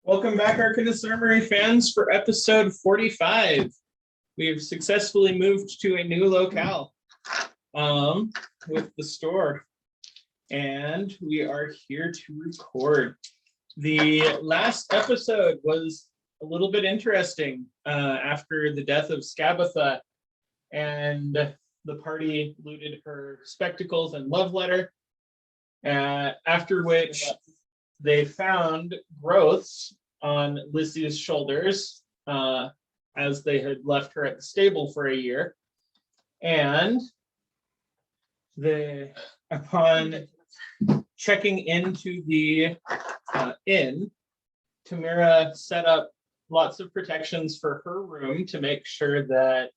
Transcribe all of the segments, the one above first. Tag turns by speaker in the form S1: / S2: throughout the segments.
S1: Welcome back, Arcanist Armory fans, for episode 45. We have successfully moved to a new locale with the store, and we are here to record. The last episode was a little bit interesting after the death of Scabatha, and the party looted her spectacles and love letter, after which they found growths on Lizzie's shoulders as they had left her at the stable for a year. And upon checking into the inn, Tamira set up lots of protections for her room to make sure that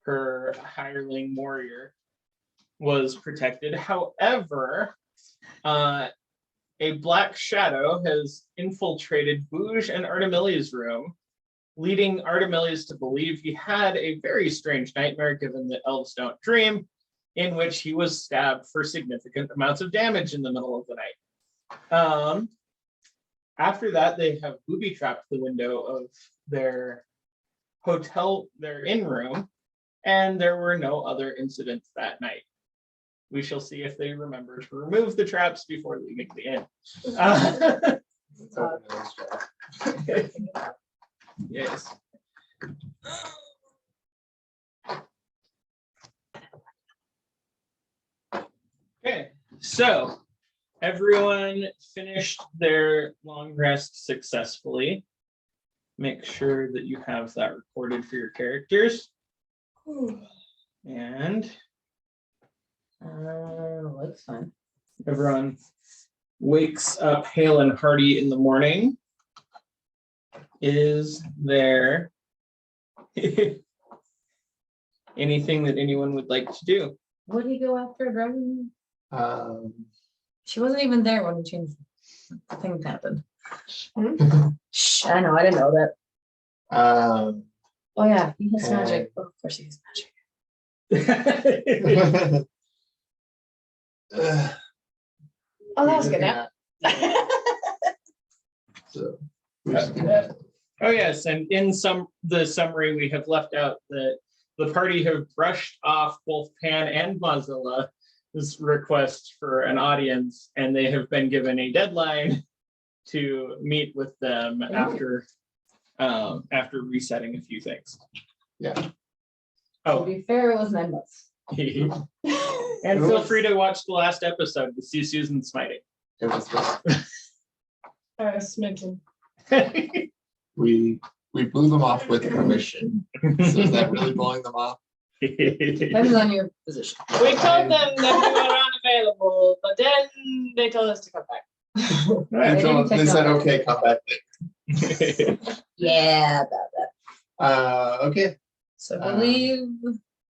S1: her hireling warrior was protected. However, a black shadow has infiltrated Bouge and Artemilia's room, leading Artemilius to believe he had a very strange nightmare, given that elves don't dream, in which he was stabbed for significant amounts of damage in the middle of the night. After that, they have booby-trapped the window of their inn room, and there were no other incidents that night. We shall see if they remember to remove the traps before leaving the inn. Yes. Okay, so everyone finished their long rest successfully. Make sure that you have that recorded for your characters. And
S2: looks fine.
S1: everyone wakes up hale and hearty in the morning. Is there anything that anyone would like to do?
S2: Would he go after a dragon?
S3: She wasn't even there when the thing happened.
S2: Shh, I know, I didn't know that. Oh yeah, he has magic. Oh, of course he has magic. Oh, that was good nap.
S4: So,
S1: Oh yes, and in the summary we have left out that the party have brushed off both Pan and Mozilla's request for an audience, and they have been given a deadline to meet with them after resetting a few things.
S4: Yeah.
S2: To
S1: Oh,
S2: be fair, it was 9 months.
S1: and feel free to watch the last episode to see Susan smiting.
S4: it was
S3: Smitten.
S4: we blew them off with permission. So is that really blowing them off?
S2: Depends on your position.
S3: We told them that we were unavailable, but then they told us to come back.
S4: They said, okay, come back later.
S2: Yeah, about that.
S4: Okay.
S2: So we'll leave.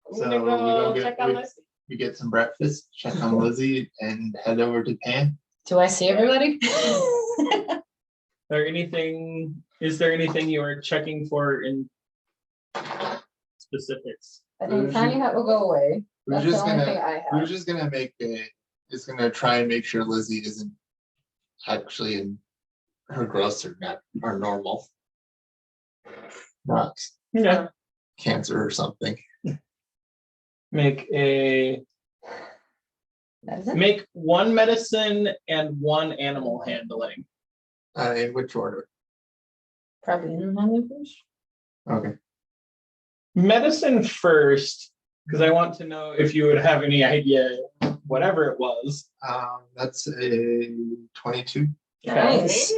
S3: We're gonna go check on Lizzie.
S4: We get some breakfast, check on Lizzie, and head over to Pan.
S2: Do I see everybody?
S1: Is there anything you are checking for in specifics?
S2: I think tiny hut will go away.
S4: We're
S2: That's the
S4: just
S2: only thing
S4: gonna
S2: I
S4: we're
S2: have.
S4: just gonna try and make sure Lizzie isn't actually in her growths are normal. Not
S1: Yeah.
S4: cancer or something.
S1: Make
S2: That is it.
S1: Make one medicine and one animal handling.
S4: In which order?
S2: Probably in the first.
S4: Okay.
S1: Medicine first, because I want to know if you would have any idea, whatever it was.
S4: That's a 22.
S2: Nice.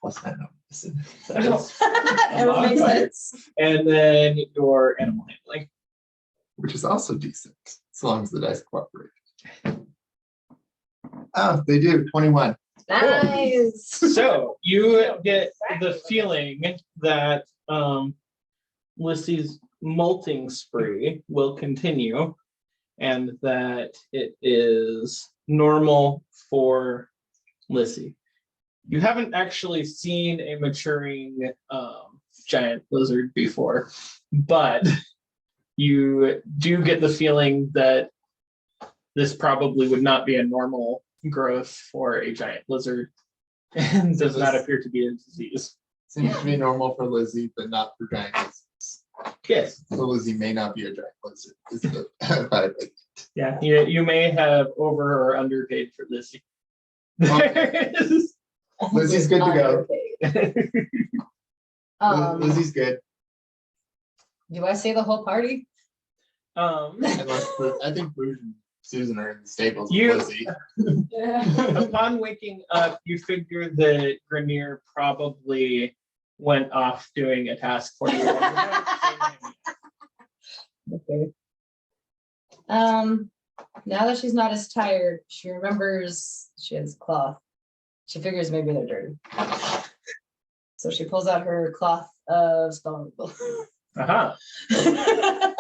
S4: Plus 9 on medicine.
S2: That makes sense.
S1: And then your animal handling.
S4: Which is also decent, as long as the dice cooperate. Oh, they do, 21.
S2: Nice.
S1: So you get the feeling that Lissy's molting spree will continue, and that it is normal for Lissy. You haven't actually seen a maturing giant lizard before, but you do get the feeling that this probably would not be a normal growth for a giant lizard. and does not appear to be a disease.
S4: Seems to be normal for Lizzie, but not for giant lizards.
S1: Yes.
S4: So Lizzie may not be a giant lizard. Is the vibe.
S1: Yeah, you may have over or underpaid for Lizzie.
S4: Okay. Lizzie's good to
S2: go.
S4: Lizzie's good.
S2: Do I say the whole party?
S4: Unless I think Booge and Susan are in the stables with
S1: You-
S4: Lizzie.
S1: Upon waking up, you figure that Grenier probably went off doing a task for you.
S2: Okay. Now that she's not as tired, she remembers she has cloth. She figures maybe they're dirty. So she pulls out her cloth of spell removal.
S1: Uh-huh.
S2: And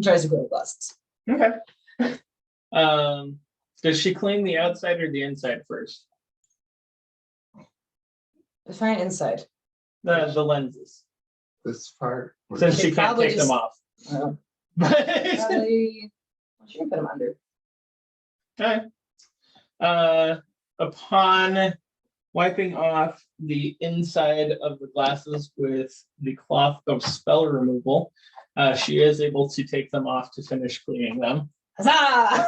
S2: tries to grow the glasses.
S1: Okay. Does she clean the outside or the inside first?
S2: Let's find inside.
S1: The lenses.
S4: This part.
S1: Since
S2: She
S1: she can't
S2: probably
S1: take them
S2: just-
S1: off.
S2: Probably, she can put them under.
S1: Okay. Upon wiping off the inside of the glasses with the cloth of spell removal, she is able to take them off to finish cleaning them.
S2: Huzzah!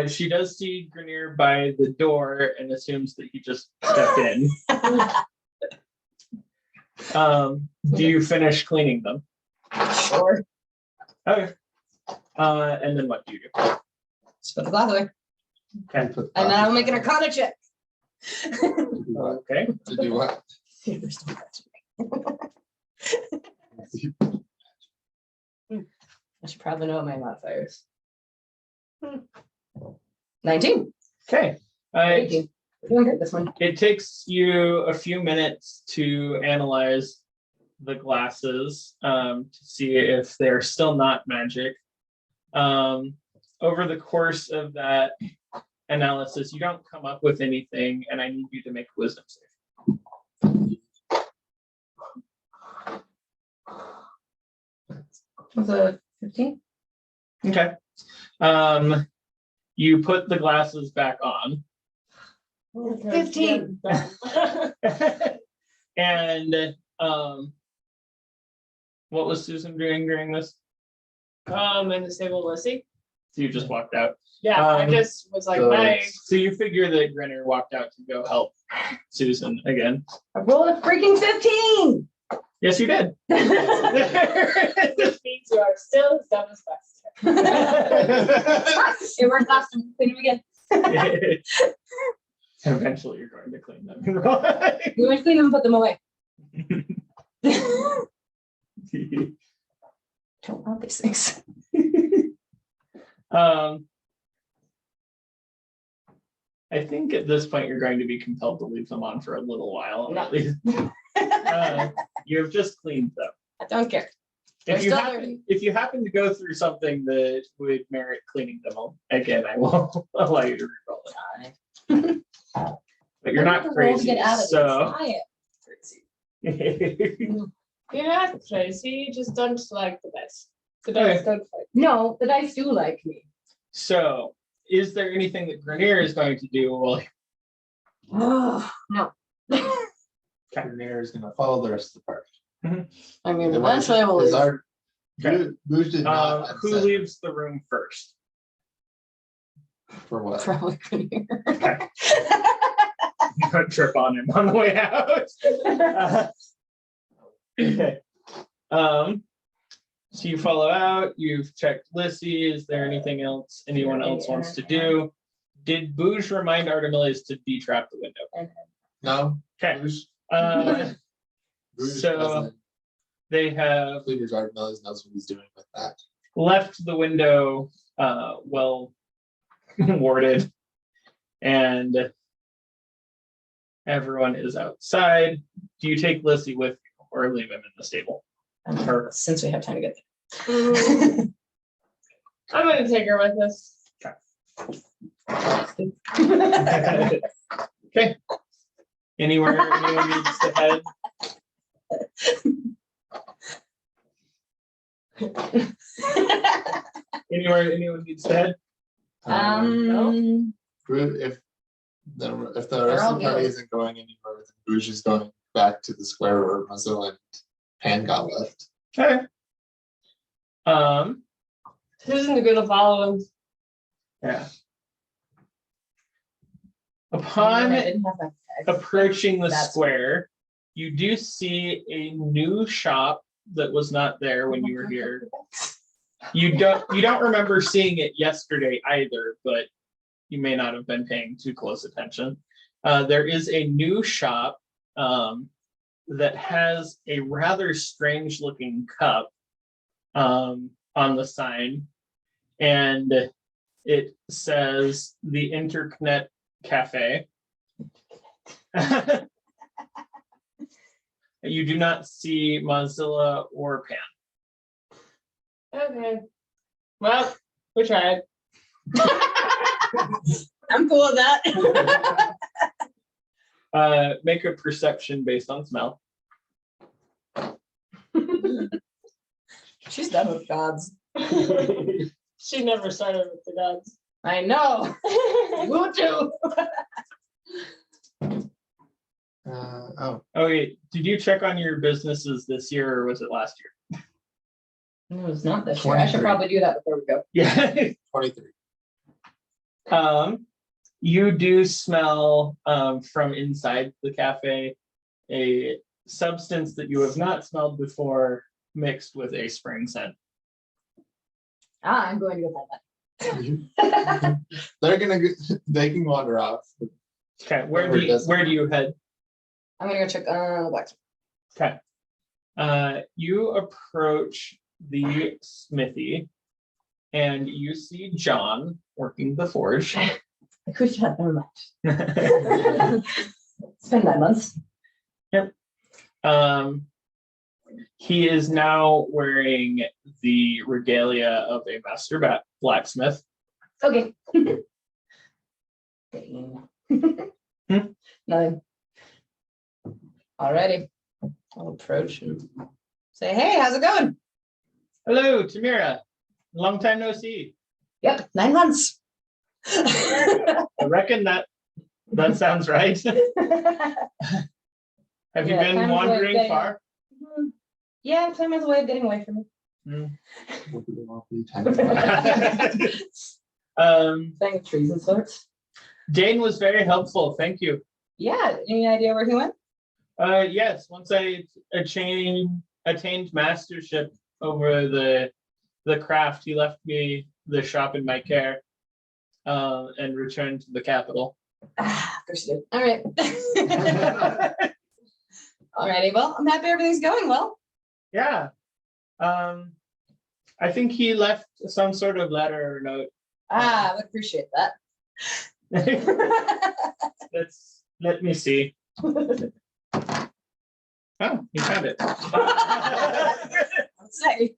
S1: She does see Grenier by the door and assumes that he just stepped in. Do you finish cleaning them?
S2: Sure.
S1: Okay. And then what do you do?
S2: Just put the cloth away.
S1: Okay.
S2: And then I'll make an arcana check.
S1: Okay.
S4: To do what?
S2: See if there's still I should probably know what my modifiers. 19.
S1: Okay.
S2: Thank you. We're doing good this one.
S1: It takes you a few minutes to analyze the glasses to see if they're still not magic. Over the course of that analysis, you don't come up with anything, and I need you to make a wisdom save.
S2: Was it 15?
S1: Okay. You put the glasses back on.
S2: 15.
S1: And what was Susan doing during this?
S3: And disable Lizzie.
S1: So you just walked out.
S3: Yeah, I
S1: Um,
S3: just was like,
S4: so-
S3: bye.
S1: So you figure that Grenier walked out to go help Susan again.
S2: I rolled a freaking 15.
S1: Yes, you did.
S3: Which means you are still as dumb as best.
S2: It worked last time. Clean them again.
S1: Eventually, you're going to clean them.
S2: We went to clean them and put them away. Don't want these things.
S1: I think at this point you're going to be compelled to leave them on for a little while.
S2: No.
S1: At least. You have just cleaned them.
S2: I don't care. They're still dirty.
S1: If you happen to go through something that would merit cleaning them all, again, I will allow you to reroll it. But you're not crazy, so.
S3: You're not crazy, you just don't like the best. The dice don't fight.
S2: No, the dice do like me.
S1: So, is there anything that Grenier is going to do while
S2: Oh, no.
S4: Grenier is gonna follow the rest of the party.
S2: I mean,
S4: And what
S2: eventually I will
S4: is
S2: leave.
S4: our-
S1: Okay.
S4: Booge did not.
S1: who
S4: upset
S1: leaves the room first?
S4: for what?
S2: Probably Grenier.
S1: Don't trip on him on the way out. Okay. So you follow out, you've checked Lissy. Is there anything else anyone else wants to do? Did Booge remind Artemilius to detrap the window?
S4: No.
S1: Okay.
S4: Booge
S1: So
S4: doesn't.
S1: they have
S4: Cleaver's Art Mills knows what he's doing with that.
S1: left the window well warded, and everyone is outside. Do you take Lissy with you or leave him in the stable? Or-
S2: Since we have time to get
S3: I'm gonna take her with us.
S2: there.
S1: Okay. Anywhere anyone needs to head? Anywhere anyone needs to head?
S2: Um,
S4: if the rest
S2: all
S4: of the party
S2: good.
S4: isn't going anywhere, then Bouge is going back to the square where Muzzle and Pan got left.
S1: Okay.
S3: Susan's gonna follow him.
S1: Yeah.
S2: I
S1: Upon
S2: didn't have my text.
S1: approaching the
S2: That's-
S1: square, you do see a new shop that was not there when you were here. You don't remember seeing it yesterday either, but you may not have been paying too close attention. There is a new shop that has a rather strange looking cup on the sign, and it says the Interknet Cafe. You do not see Mozilla or Pan.
S3: Okay. Well, we tried.
S2: I'm cool with that.
S1: Make a perception based on smell.
S2: She's done with gods.
S3: She never started with the gods.
S2: I know. You too.
S4: Oh,
S1: Okay, did you check on your businesses this year or was it last year?
S2: No, it's not this year. I should
S4: 23.
S2: probably do that before we go.
S1: Yeah.
S4: 23.
S1: You do smell from inside the cafe a substance that you have not smelled before mixed with a spring scent.
S2: I'm going to go find that.
S4: They can wander off.
S1: Okay,
S4: Where does it-
S1: where do you head?
S2: I'm gonna go check the blacksmith.
S1: Okay. You approach the smithy and you see John working the forge.
S2: Good job, never mind. It's been 9 months.
S1: He is now wearing the regalia of a master blacksmith.
S2: Okay.
S1: Hmm?
S2: Nothing. Alrighty. I'll approach and say, hey, how's it going?
S1: Hello, Tamira. Long time no see.
S2: Yep, 9 months.
S1: I reckon that sounds right. Have you
S2: Yeah,
S1: been
S2: time's
S1: wandering
S2: getting-
S1: far?
S2: Yeah, time is a way of getting away from playing with trees and sorts.
S1: Dane was very helpful. Thank you.
S2: Yeah, any idea where he went?
S1: Yes, once I attained mastership over the craft, he left me the shop in my care and returned to the capital.
S2: Ah, of course you did. All right. Alrighty, well, I'm happy everything's going well.
S1: Yeah. I think he left some sort of letter or note.
S2: I would appreciate that.
S1: Let me see. Oh, he found it.
S2: Let's say.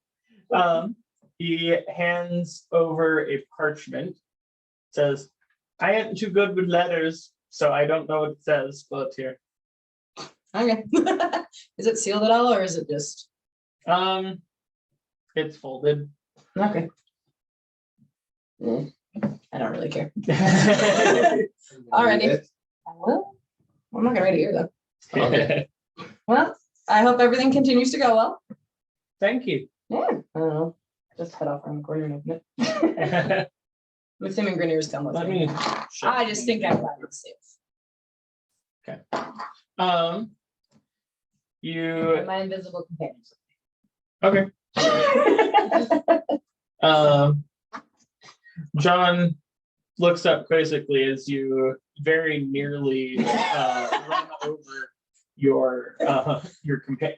S1: He hands over a parchment. Says, I ain't too good with letters, so I don't know what it says, but here.
S2: Okay. Is it sealed at all or is it just?
S1: It's folded.
S2: Okay. I don't really care. Alrighty. Well, I'm not gonna read it here though.
S4: Okay.
S2: Well, I hope everything continues to go well.
S1: Thank you.
S2: Yeah. I don't know. Just head off around the corner and open it. I'm assuming Grinners come with
S1: Let
S2: me.
S1: me.
S2: I just think I'm fine with safe.
S1: You
S2: My invisible companions.
S1: okay? John looks up quizzically as you very nearly run over your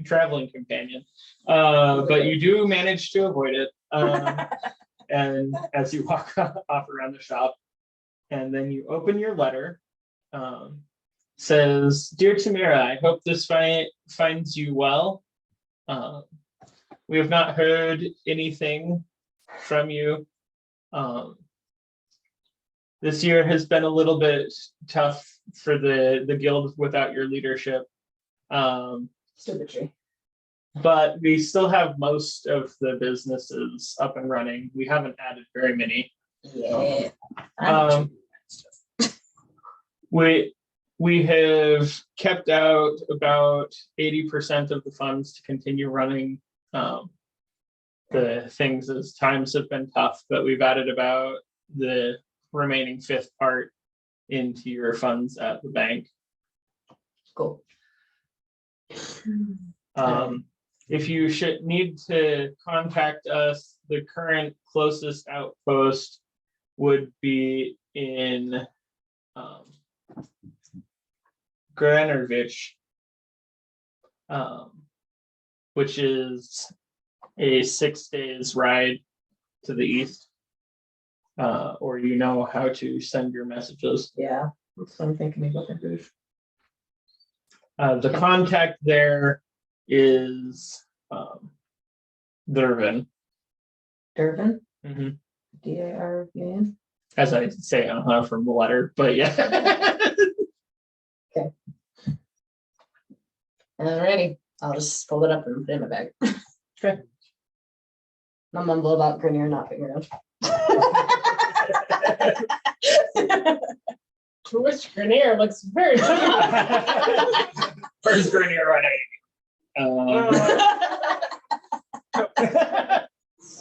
S1: traveling companion, but you do manage to avoid it. And as you walk off around the shop, and then you open your letter, says, "Dear Tamira, I hope this finds you well. We have not heard anything from you. This year has been a little bit tough for the guild without your leadership.
S2: Stupid tree.
S1: But we still have most of the businesses up and running. We haven't added very many.
S2: Yeah.
S1: Um, We have kept out about 80% of the funds to continue running the things as times have been tough, but we've added about the remaining fifth part into your funds at the bank.
S2: Cool.
S1: If you should need to contact us, the current closest outpost would be in Granovich, which is a 6 days ride to the east. Or you know how to send your messages.
S2: Yeah, that's what I'm thinking about the booth.
S1: The contact there is Durvin.
S2: Durban,
S1: Mhm.
S2: D-A-R-V-N.
S1: As I say, from the letter, but yeah.
S2: Alrighty, I'll just fold it up and put it in my bag.
S1: Okay.
S2: My mumble about Grenier not being around.
S3: Mr. Grenier looks very
S1: First Grenier running.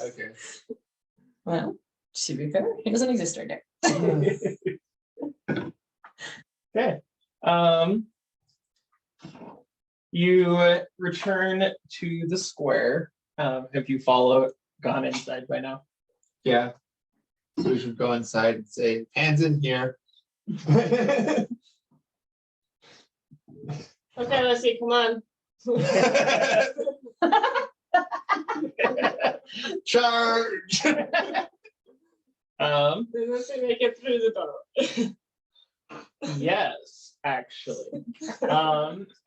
S4: Okay.
S2: Well, to be fair, he doesn't exist right now.
S1: Okay. You return to the square. Have you gone inside by now?
S4: Yeah. So we should go inside and say, hands in here.
S3: Okay, let's see, come on.
S4: Charge.
S3: Let's see, make it through the door.
S1: Yes, actually.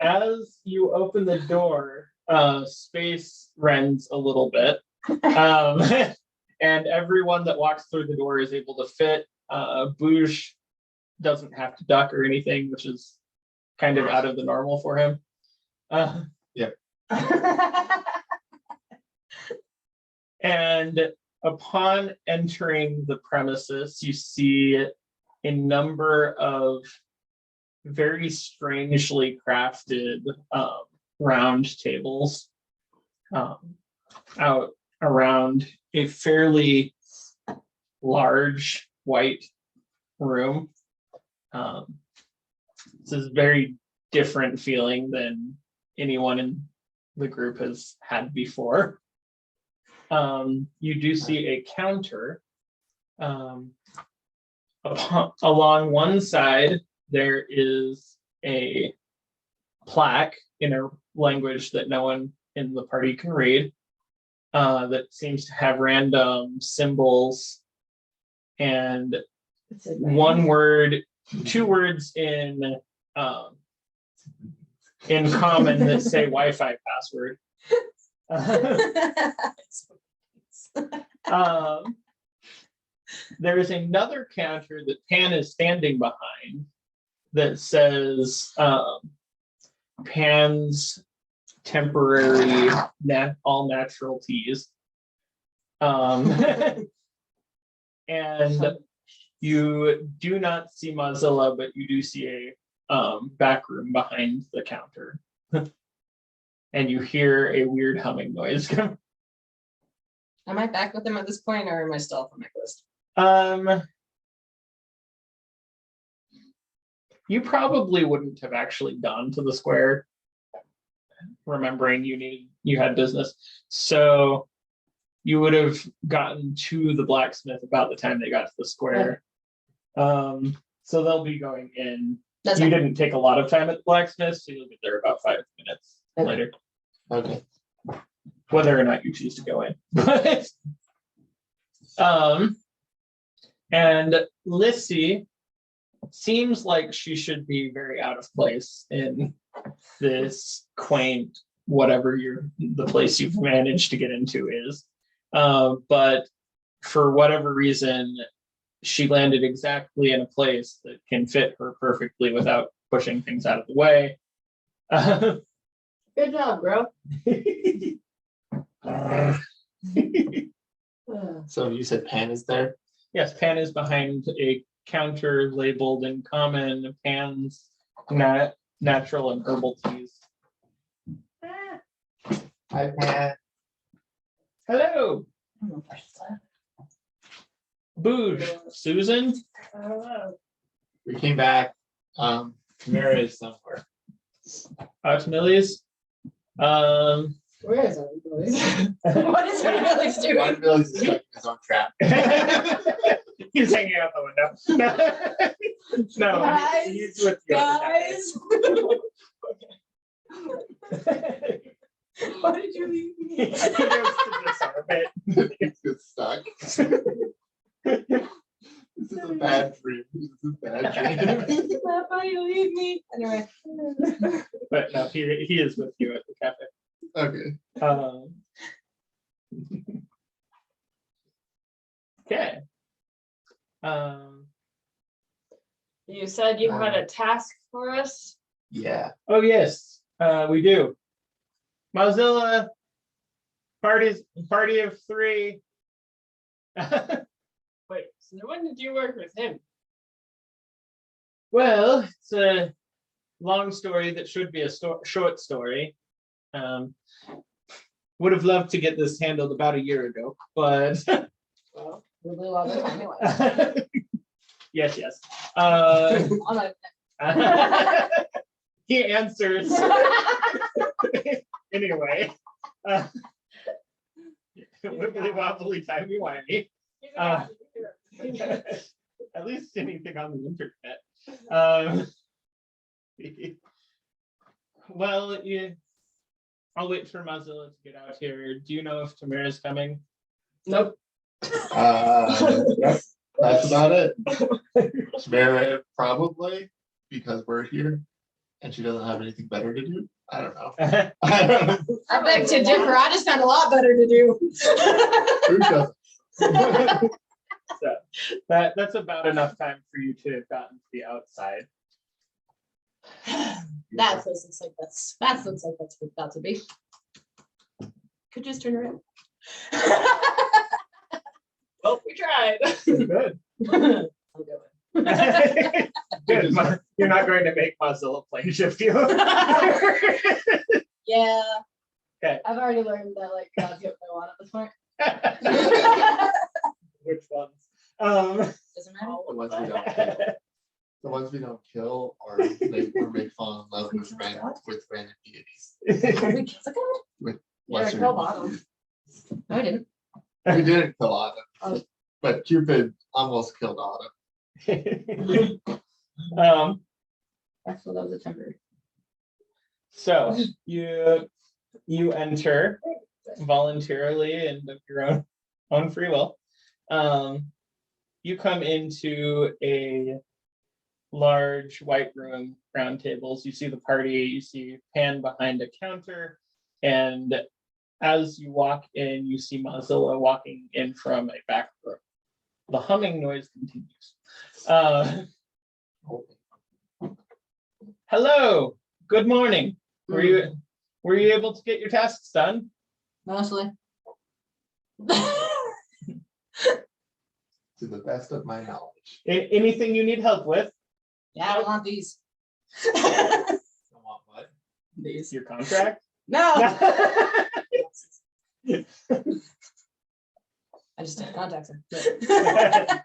S1: As you open the door, space rends a little bit. And everyone that walks through the door is able to fit. Bouge doesn't have to duck or anything, which is kind of out of the normal for him. And upon entering the premises, you see a number of very strangely crafted round tables out around a fairly large white room. This is a very different feeling than anyone in the group has had before. You do see a counter. Along one side, there is a plaque in a language that no one in the party can read, that seems to have random symbols and one word, two words in common that say Wi-Fi password. There is another counter that Pan is standing behind that says Pan's temporary all natural teas. And you do not see Mozilla, but you do see a back room behind the counter. And you hear a weird humming noise.
S2: Am I back with him at this point, or am I still off on my list?
S1: You probably wouldn't have actually gone to the square, remembering you had business. So you would have gotten to the blacksmith about the time they got to the square. So they'll be going in.
S2: That's
S1: you
S2: fine.
S1: didn't take a lot of time at the blacksmith, so you'll get there about 5 minutes later.
S4: Okay.
S1: Whether or not you choose to go in. And Lissy seems like she should be very out of place in this quaint, whatever the place you've managed to get into is. But for whatever reason, she landed exactly in a place that can fit her perfectly without pushing things out of the way.
S3: Good job, bro.
S4: So you said Pan is there?
S1: Yes, Pan is behind a counter labeled in common, pans, natural and herbal teas.
S4: Hi, Pat.
S1: Hello,
S2: I don't know if I should say it.
S1: Booge, Susan.
S3: I don't know.
S4: We came back. Tamara is somewhere.
S1: Out to Millie's.
S2: Where is everybody? What is everybody doing?
S4: One Billy's stuck in his own trap.
S1: He's hanging out the window. No,
S2: Guys,
S1: he's with you.
S2: Guys. Why did you leave
S1: He
S2: me?
S1: goes to disarm it.
S4: He gets stuck. This is a bad dream. This is a bad dream.
S2: Why you leave me? Anyway.
S1: But no, he is with you at the cafe.
S4: Okay.
S1: Okay.
S3: You said you had a task for us.
S4: Yeah.
S1: Oh yes, we do. Mozilla party of 3.
S3: Wait, so when did you work with him?
S1: Well, it's a long story that should be a short story. Would have loved to get this handled about a year ago, but
S3: Well,
S2: We blew all the time anyway.
S1: yes.
S2: On a-
S1: He answers anyway. Wibbly wobbly timey wimey.
S3: he's a guy.
S1: At least anything on the internet. Well, I'll wait for Mozilla to get out here. Do you know if Tamara's coming?
S3: Nope.
S4: Yep, that's about it. Tamara probably, because we're here and she doesn't have anything better to do. I don't know. I don't know.
S2: I beg to differ. I just found a lot better to do.
S4: Who doesn't?
S1: So that's about enough time for you to have gotten to the outside.
S2: That place looks like that's about to be. Could just turn around.
S3: Well, we tried.
S1: Good.
S2: I'll go in.
S1: Good. You're not going to make Mozilla plane shift you.
S2: Yeah.
S1: Okay.
S2: I've already learned that like God's get what I want at this point.
S1: Which ones?
S2: Doesn't matter.
S4: The ones we don't kill. The ones we don't kill or make fall in love with random deities.
S2: Did we kill the guy?
S3: Yeah,
S4: Lesser
S3: kill bottom.
S2: No, I didn't.
S4: We didn't kill Autumn,
S2: Oh.
S4: but Cupid almost killed Autumn.
S2: Actually, that was a temporary.
S1: So you enter voluntarily and of your own free will. You come into a large white room, round tables. You see the party. You see Pan behind a counter, and as you walk in, you see Mozilla walking in from a back room. The humming noise continues. Hello, good morning. Were you able to get your tasks done?
S2: Mostly.
S4: To the best of my knowledge.
S1: Anything you need help with?
S2: Yeah, I don't want these.
S4: I want what?
S2: These.
S1: Your contract?
S2: No. I just didn't contact him. That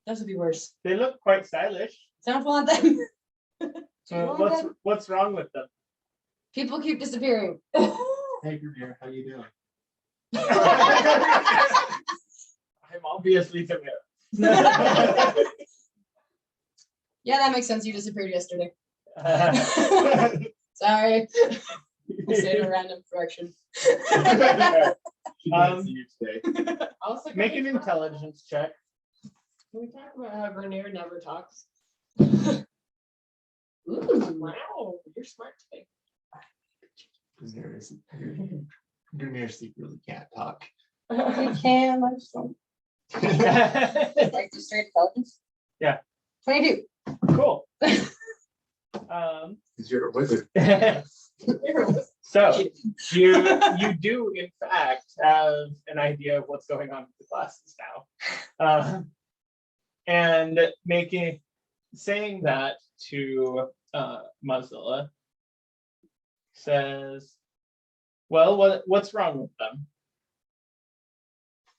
S2: would be worse.
S1: They look quite stylish.
S2: Don't want them. Do you want them?
S1: What's wrong with them?
S2: People keep disappearing.
S4: Hey, Gravere, how you doing?
S1: I'm obviously familiar.
S2: Yeah, that makes sense. You disappeared yesterday. Sorry. I stayed in a random direction.
S4: She didn't see you today.
S3: Also, can
S1: Make
S3: we
S1: an
S3: talk-
S1: intelligence check.
S3: Can we talk about how Grenier never talks?
S2: Ooh.
S3: Wow, you're smart today.
S4: Gravere secretly can't talk.
S2: You can. I just don't. Like the straight intelligence?
S1: Yeah.
S2: 22.
S1: Cool.
S4: Because you're a wizard.
S1: So you do in fact have an idea of what's going on with the classes now. and saying that to Mozilla, says, well, what's wrong with them?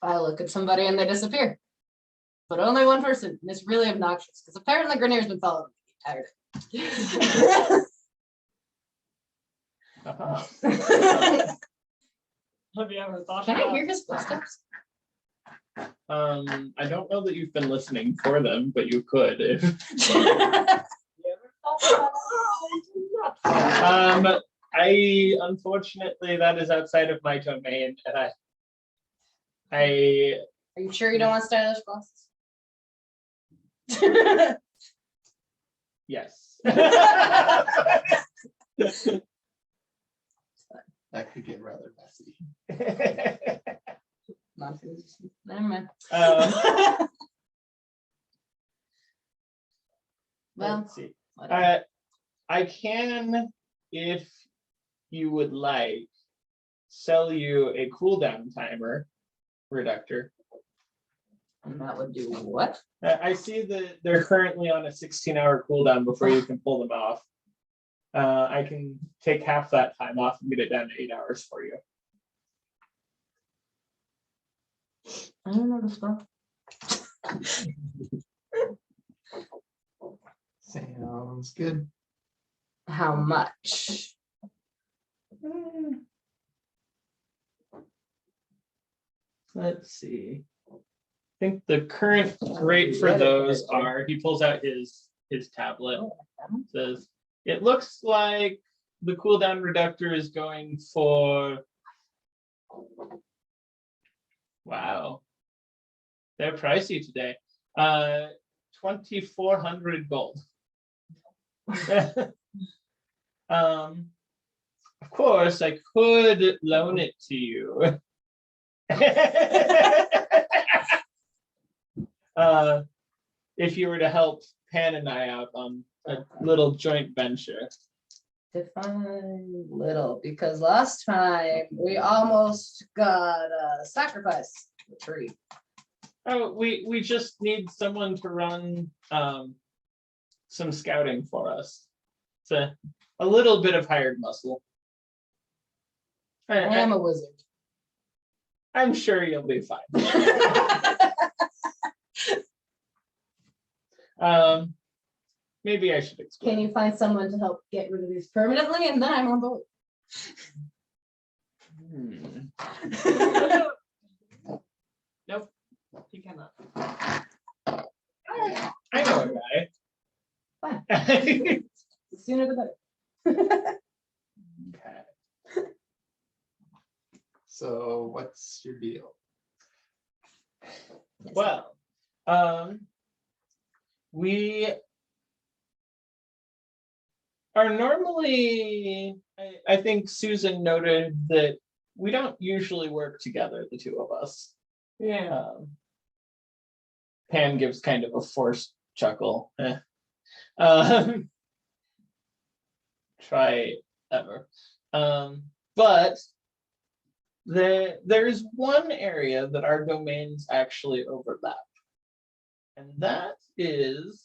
S2: I look at somebody and they disappear. But only one person, and it's really obnoxious, because apparently Grenier's been following me the entire day.
S3: Have you ever thought
S2: Can I
S3: about
S2: hear his footsteps?
S1: I don't know that you've been listening for them, but you could if
S3: you ever thought about not
S1: I unfortunately that is outside of my domain, and I
S2: Are you sure you don't want stylish glasses?
S1: yes.
S4: That could get rather messy.
S2: Never mind. Well,
S1: Let's see.
S2: whatever.
S1: I can, if you would like, sell you a cooldown timer reductor.
S2: And that would do what?
S1: I see that they're currently on a 16-hour cooldown before you can pull them off. I can take half that time off and get it down to 8 hours for you.
S2: I don't know the spell.
S4: Sounds good.
S2: How much?
S1: Let's see. I think the current rate for those are, he pulls out his tablet, says, it looks like the cooldown reductor is going for, wow, they're pricey today. 2,400 gold. Of course, I could loan it to you. If you were to help Pan and I out on a little joint venture.
S2: Define little, because last time we almost got a sacrifice tree.
S1: Oh, we just need someone to run some scouting for us. It's a little bit of hired muscle.
S2: I am a wizard.
S1: I'm sure you'll be fine. Maybe I should explain.
S2: Can you find someone to help get rid of these permanently, and then I'm on board.
S3: Nope, you cannot.
S1: I know a guy.
S2: Fine.
S1: Okay.
S2: The sooner the better.
S4: So what's your deal?
S1: Well, we are normally, I think Susan noted that we don't usually work together, the two of us.
S3: Yeah.
S1: Pan gives kind of a forced chuckle. Try ever. But there's one area that our domains actually overlap. And that is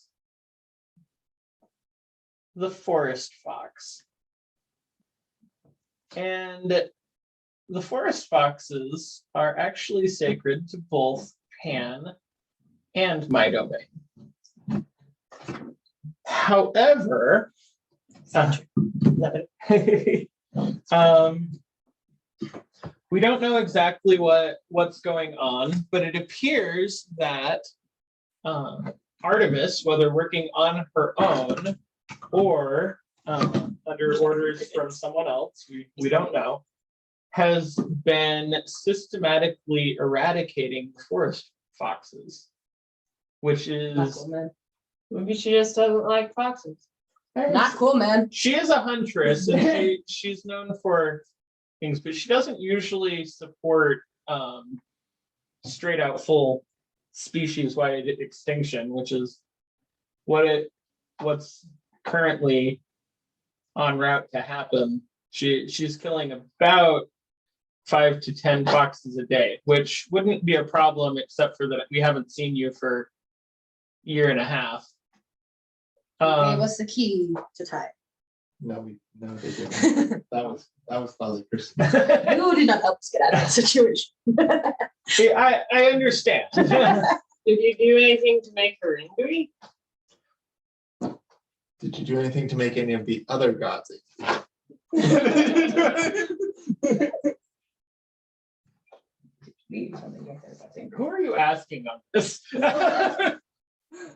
S1: the forest fox. And the forest foxes are actually sacred to both Pan and my domain. However, we don't know exactly what's going on, but it appears that Artemis, whether working on her own or under orders from someone else, we don't know, has been systematically eradicating forest foxes, which is
S2: Not cool, man.
S3: Maybe she just doesn't like foxes.
S2: Not cool, man.
S1: She is a huntress, and she's known for things, but she doesn't usually support straight out full species-wide extinction, which is what's currently en route to happen. She's killing about 5 to 10 foxes a day, which wouldn't be a problem except for that we haven't seen you for year and a half.
S2: Gave us the key to tie.
S4: No, they didn't. That was Father Christmas.
S2: You did not help us get out of that situation.
S1: See, I understand.
S3: Did you do anything to make her angry?
S4: Did you do anything to make any of the other gods
S1: Who are you asking on this?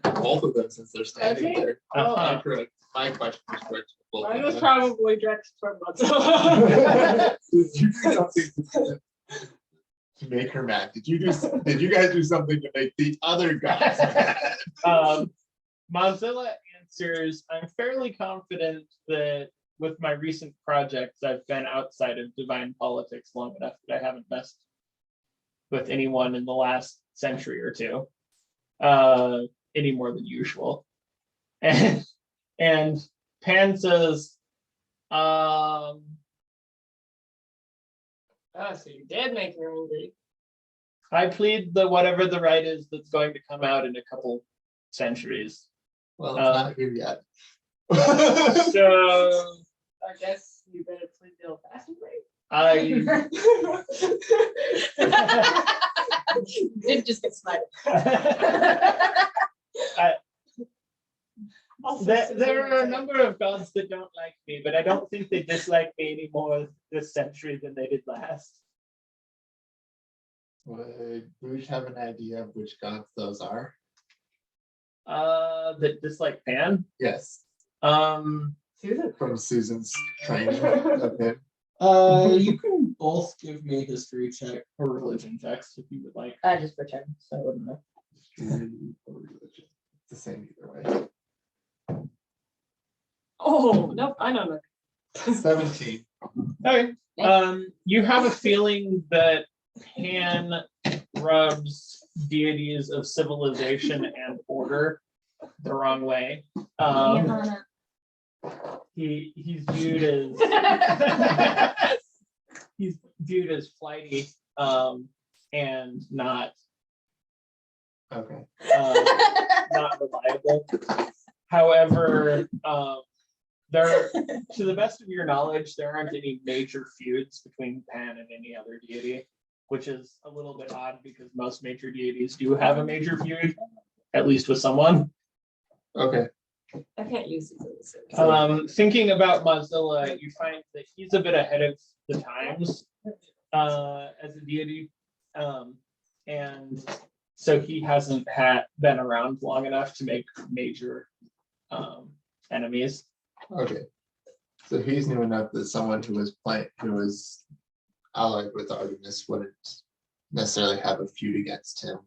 S4: both of them, since they're standing
S3: Okay.
S4: there?
S1: Uh-huh.
S4: Correct. My question was correct. for both
S3: Mine
S4: of
S3: was
S4: them.
S3: probably directed toward Godzilla.
S4: Did you do something to make her mad? Did you guys do something to make the other gods mad?
S1: Mozilla answers, I'm fairly confident that with my recent projects, I've been outside of divine politics long enough that I haven't messed with anyone in the last century or two, any more than usual. And Pan says,
S3: Oh, so you did make her angry.
S1: I plead the whatever the right is that's going to come out in a couple centuries.
S4: Well, it's not here yet.
S1: So
S3: I guess you better plead the old-fashioned way.
S1: I
S2: Did just get smited.
S1: there are a number of gods that don't like me, but I don't think they dislike me any more this century than they did last.
S4: Would Bruce have an idea of which gods those are?
S1: That dislike Pan.
S4: Yes,
S3: Susan.
S4: from Susan's training of him.
S1: You can both give me a history check or religion checks if you would like.
S2: I just pretend, so I wouldn't know.
S4: History or religion. It's the same either way.
S3: Oh, nope, I know that.
S4: 17.
S1: Okay. You have a feeling that Pan rubs deities of civilization and order the wrong way. He's viewed as he's viewed as flighty and not
S4: Okay.
S1: not reliable. However, there, to the best of your knowledge, there aren't any major feuds between Pan and any other deity, which is a little bit odd because most major deities do have a major feud, at least with someone.
S4: Okay.
S3: I can't use these.
S1: Thinking about Mozilla, you find that he's a bit ahead of the times as a deity, and so he hasn't been around long enough to make major enemies.
S4: Okay. So he's new enough that someone who was allied with Artemis wouldn't necessarily have a feud against him.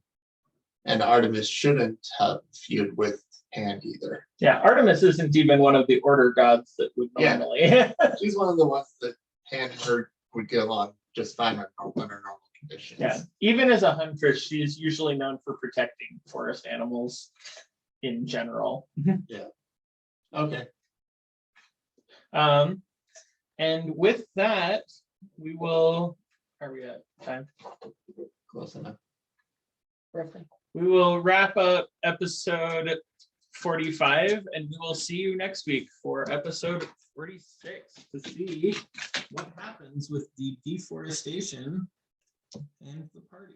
S4: And Artemis shouldn't have a feud with Pan either.
S1: Yeah, Artemis isn't even one of the order gods that would
S4: Yeah.
S1: normally.
S4: She's one of the ones that Pan and her would get along just fine under normal conditions.
S1: Yeah, even as a huntress, she's usually known for protecting forest animals in general.
S4: Okay.
S1: And with that, we will. Are we at time?
S4: Close enough.
S2: Roughly.
S1: We will wrap up episode 45, and we will see you next week for episode 46 to see what happens with the deforestation and the party.